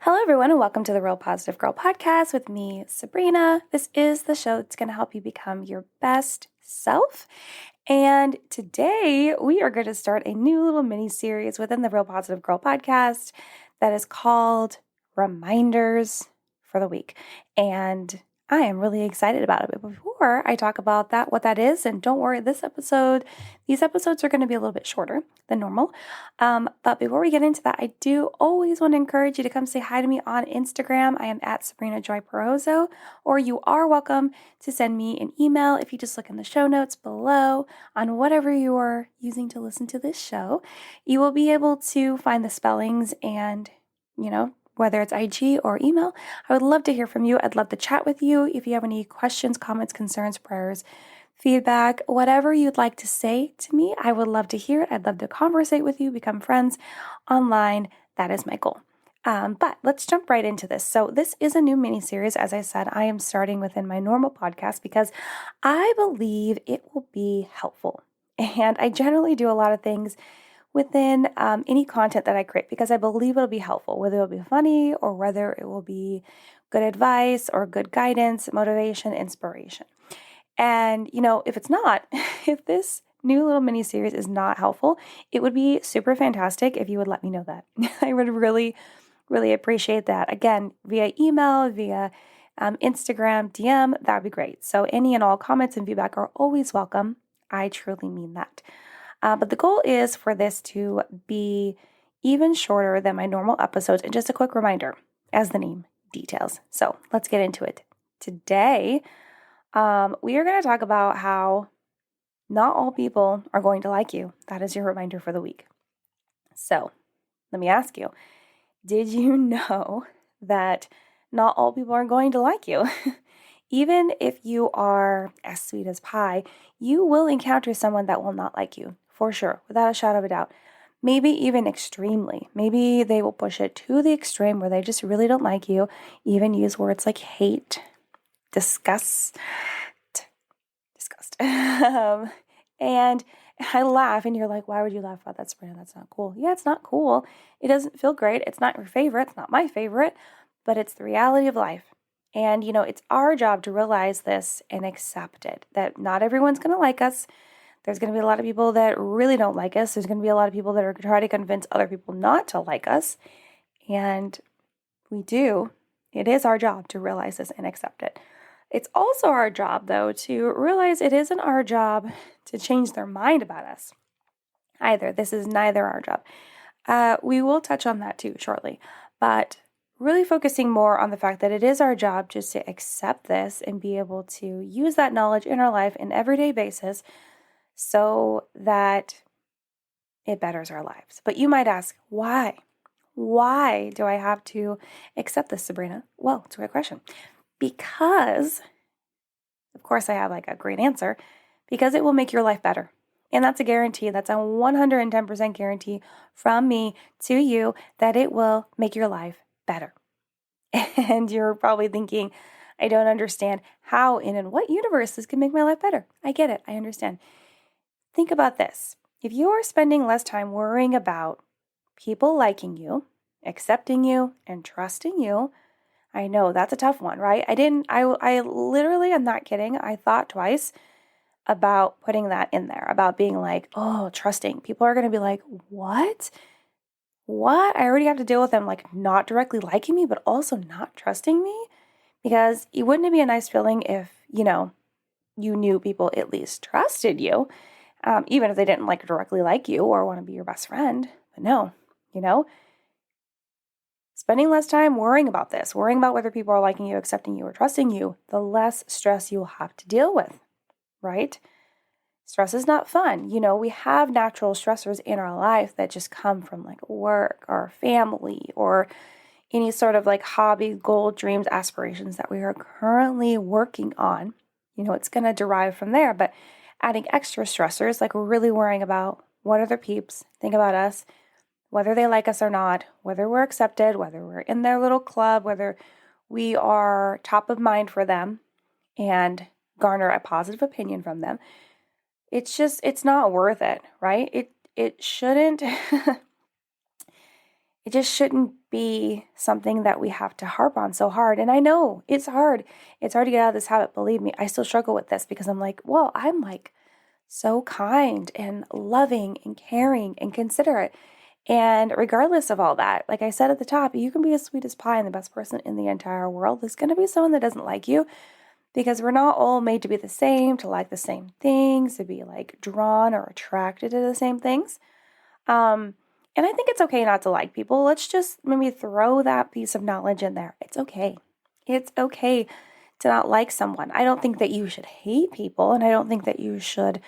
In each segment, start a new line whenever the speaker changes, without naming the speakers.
Hello, everyone, and welcome to the Real Positive Girl podcast with me, Sabrina. This is the show that's going to help you become your best self. And today we are going to start a new little mini series within the Real Positive Girl podcast that is called Reminders for the Week. And I am really excited about it. But before I talk about that, what that is, and don't worry, these episodes are going to be a little bit shorter than normal. But before we get into that, I do always want to encourage you to come say hi to me on Instagram. I am at Sabrina Joy Perozzo, or you are welcome to send me an email if you just look in the show notes below on whatever you are using to listen to this show. You will be able to find the spellings and, whether it's IG or email. I would love to hear from you. I'd love to chat with you. If you have any questions, comments, concerns, prayers, feedback, whatever you'd like to say to me, I would love to hear it. I'd love to conversate with you, become friends online. That is my goal. But let's jump right into this. So this is a new mini-series. As I said, I am starting within my normal podcast because I believe it will be helpful. And I generally do a lot of things within any content that I create because I believe it'll be helpful, whether it'll be funny or whether it will be good advice or good guidance, motivation, inspiration. And, if it's not, if this new little mini series is not helpful, it would be super fantastic if you would let me know that. I would really, really appreciate that. Again, via email, via Instagram, DM, that would be great. So any and all comments and feedback are always welcome. I truly mean that. But the goal is for this to be even shorter than my normal episodes. And just a quick reminder, as the name details. So let's get into it. Today, we are going to talk about how not all people are going to like you. That is your reminder for the week. So let me ask you, did you know that not all people are going to like you? Even if you are as sweet as pie, you will encounter someone that will not like you, for sure, without a shadow of a doubt. Maybe even extremely. Maybe they will push it to the extreme where they just really don't like you, even use words like hate, disgust. And I laugh, and you're like, why would you laugh about that, Sabrina? That's not cool. Yeah, it's not cool. It doesn't feel great. It's not your favorite. It's not my favorite, but it's the reality of life. And, it's our job to realize this and accept it, that not everyone's going to like us. There's going to be a lot of people that really don't like us. There's going to be a lot of people that are trying to convince other people not to like us. And it is our job to realize this and accept it. It's also our job, though, to realize it isn't our job to change their mind about us either. This is neither our job. We will touch on that too shortly, but really focusing more on the fact that it is our job just to accept this and be able to use that knowledge in our life in everyday basis so that it betters our lives. But you might ask, why? Why do I have to accept this, Sabrina? Well, it's a great question. Because, of course, I have a great answer, because it will make your life better. And that's a guarantee. That's a 110% guarantee from me to you that it will make your life better. And you're probably thinking, I don't understand how and in what universe this can make my life better. I get it. I understand. Think about this. If you are spending less time worrying about people liking you, accepting you, and trusting you, I know that's a tough one, right? I literally, I'm not kidding. I thought twice about putting that in there, about being like, oh, trusting. People are going to be like, what? What? I already have to deal with them not directly liking me, but also not trusting me? Because wouldn't it be a nice feeling if, you knew people at least trusted you, even if they didn't directly like you or want to be your best friend? But no, spending less time worrying about this, worrying about whether people are liking you, accepting you, or trusting you, the less stress you'll have to deal with, right? Stress is not fun. We have natural stressors in our life that just come from work or family or any sort of hobby, goal, dreams, aspirations that we are currently working on. It's going to derive from there. But adding extra stressors, really worrying about what other peeps think about us, whether they like us or not, whether we're accepted, whether we're in their little club, whether we are top of mind for them and garner a positive opinion from them. It's not worth it, right? It shouldn't It just shouldn't be something that we have to harp on so hard. And I know it's hard. It's hard to get out of this habit. Believe me, I still struggle with this because I'm like, well, I'm like so kind and loving and caring and considerate. And regardless of all that, like I said at the top, you can be as sweet as pie and the best person in the entire world. There's going to be someone that doesn't like you because we're not all made to be the same, to like the same things, to be like drawn or attracted to the same things. And I think it's okay not to like people. Let's just maybe throw that piece of knowledge in there. It's okay. It's okay to not like someone. I don't think that you should hate people, and I don't think that you should,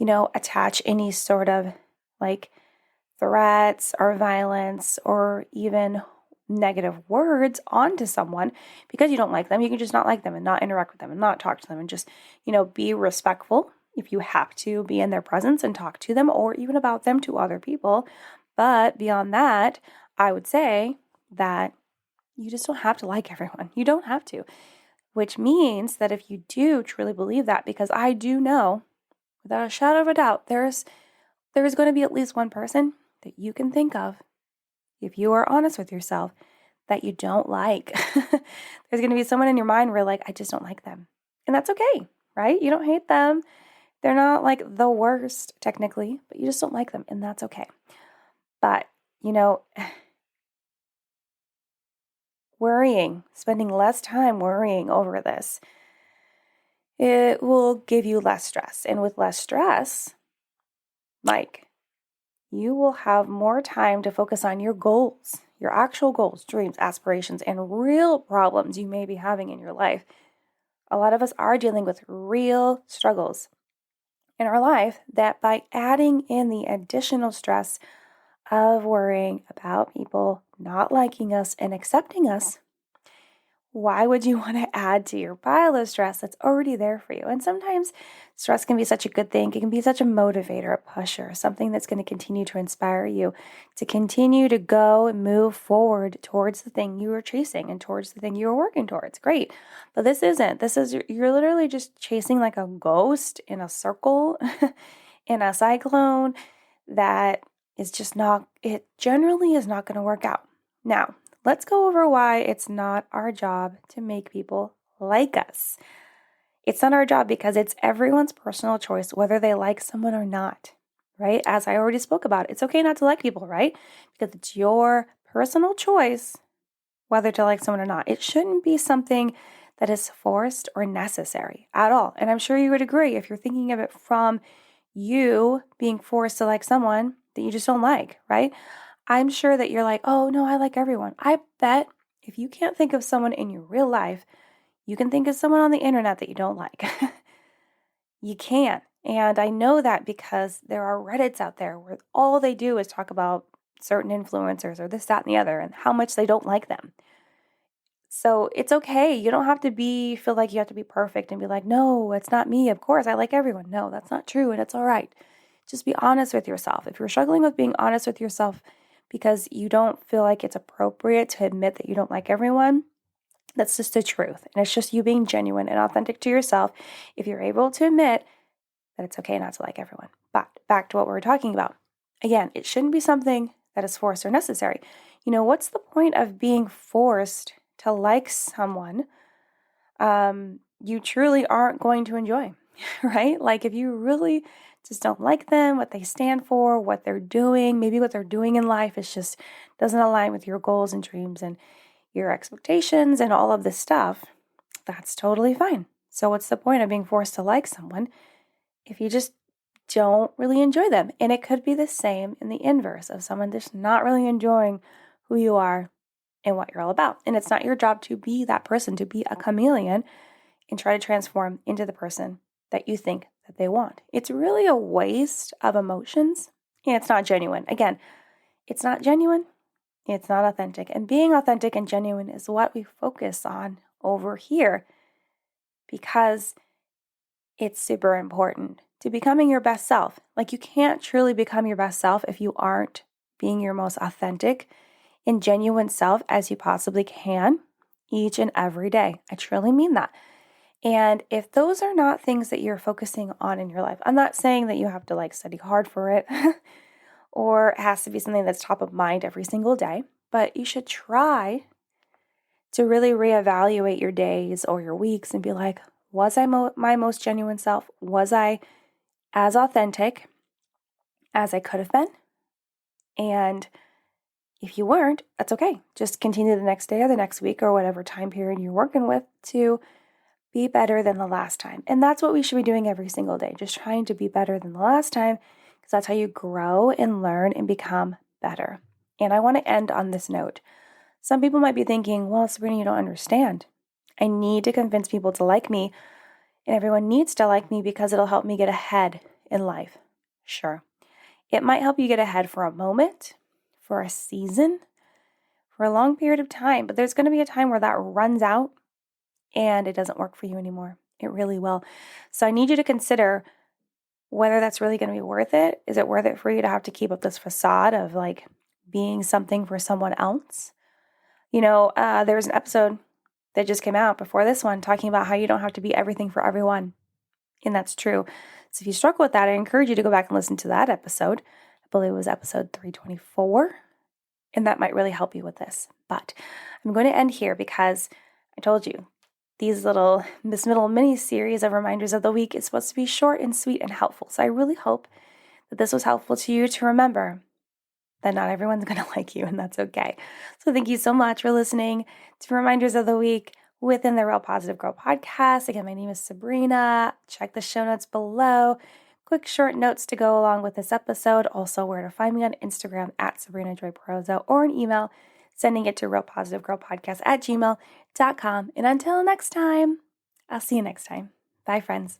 attach any sort of like threats or violence or even negative words onto someone because you don't like them. You can just not like them and not interact with them and not talk to them and just, be respectful if you have to be in their presence and talk to them or even about them to other people. But beyond that, I would say that you just don't have to like everyone. You don't have to, which means that if you do truly believe that, because I do know without a shadow of a doubt, there's going to be at least one person that you can think of, if you are honest with yourself, that you don't like. There's going to be someone in your mind where like, I just don't like them. And that's okay, right? You don't hate them. They're not like the worst technically, but you just don't like them, and that's okay. But, worrying, spending less time worrying over this, it will give you less stress. And with less stress, you will have more time to focus on your goals, your actual goals, dreams, aspirations, and real problems you may be having in your life. A lot of us are dealing with real struggles in our life that by adding in the additional stress of worrying about people not liking us and accepting us, why would you want to add to your pile of stress that's already there for you? And sometimes stress can be such a good thing. It can be such a motivator, a pusher, something that's going to continue to inspire you to continue to go and move forward towards the thing you are chasing and towards the thing you are working towards. Great. But this isn't. You're literally just chasing like a ghost in a circle, in a cyclone that is just not, it generally is not going to work out. Now, let's go over why it's not our job to make people like us. It's not our job because it's everyone's personal choice whether they like someone or not, right? As I already spoke about, it's okay not to like people, right? Because it's your personal choice whether to like someone or not. It shouldn't be something that is forced or necessary at all. And I'm sure you would agree if you're thinking of it from you being forced to like someone that you just don't like, right? I'm sure that you're like, oh no, I like everyone. I bet if you can't think of someone in your real life, you can think of someone on the internet that you don't like. You can. And I know that because there are Reddits out there where all they do is talk about certain influencers or this, that, and the other and how much they don't like them. So it's okay. You don't have to feel like you have to be perfect and be like, no, it's not me. Of course, I like everyone. No, that's not true. And it's all right. Just be honest with yourself. If you're struggling with being honest with yourself because you don't feel like it's appropriate to admit that you don't like everyone, that's just the truth. And it's just you being genuine and authentic to yourself. If you're able to admit that it's okay not to like everyone. But back to what we were talking about. Again, it shouldn't be something that is forced or necessary. What's the point of being forced to like someone you truly aren't going to enjoy, right? Like if you really just don't like them, what they stand for, what they're doing, maybe what they're doing in life is just doesn't align with your goals and dreams and your expectations and all of this stuff, that's totally fine. So what's the point of being forced to like someone if you just don't really enjoy them? And it could be the same in the inverse of someone just not really enjoying who you are and what you're all about. And it's not your job to be that person, to be a chameleon and try to transform into the person that you think that they want. It's really a waste of emotions and it's not genuine. Again, it's not genuine. It's not authentic. And being authentic and genuine is what we focus on over here because it's super important to becoming your best self. Like you can't truly become your best self if you aren't being your most authentic and genuine self as you possibly can each and every day. I truly mean that. And if those are not things that you're focusing on in your life, I'm not saying that you have to like study hard for it or it has to be something that's top of mind every single day. but you should try to really reevaluate your days or your weeks and be like, was I my most genuine self? Was I as authentic as I could have been? And if you weren't, that's okay. Just continue the next day or the next week or whatever time period you're working with to be better than the last time. And that's what we should be doing every single day, just trying to be better than the last time, because that's how you grow and learn and become better. And I want to end on this note. Some people might be thinking, well, Sabrina, you don't understand. I need to convince people to like me, and everyone needs to like me because it'll help me get ahead in life. Sure. It might help you get ahead for a moment, for a season, for a long period of time, but there's going to be a time where that runs out and it doesn't work for you anymore. It really will. So I need you to consider whether that's really going to be worth it. Is it worth it for you to have to keep up this facade of like being something for someone else? There was an episode that just came out before this one talking about how you don't have to be everything for everyone. And that's true. So if you struggle with that, I encourage you to go back and listen to that episode. I believe it was episode 324. And that might really help you with this. But I'm going to end here because I told you this little mini series of reminders of the week is supposed to be short and sweet and helpful. So I really hope that this was helpful to you to remember that not everyone's going to like you, and that's okay. So thank you so much for listening to Reminders of the Week within the Real Positive Girl podcast. Again, my name is Sabrina. Check the show notes below. Quick short notes to go along with this episode. Also, where to find me on Instagram at Sabrina Joy Perozo, or an email, sending it to realpositivegirlpodcast@gmail.com. And until next time, I'll see you next time. Bye, friends.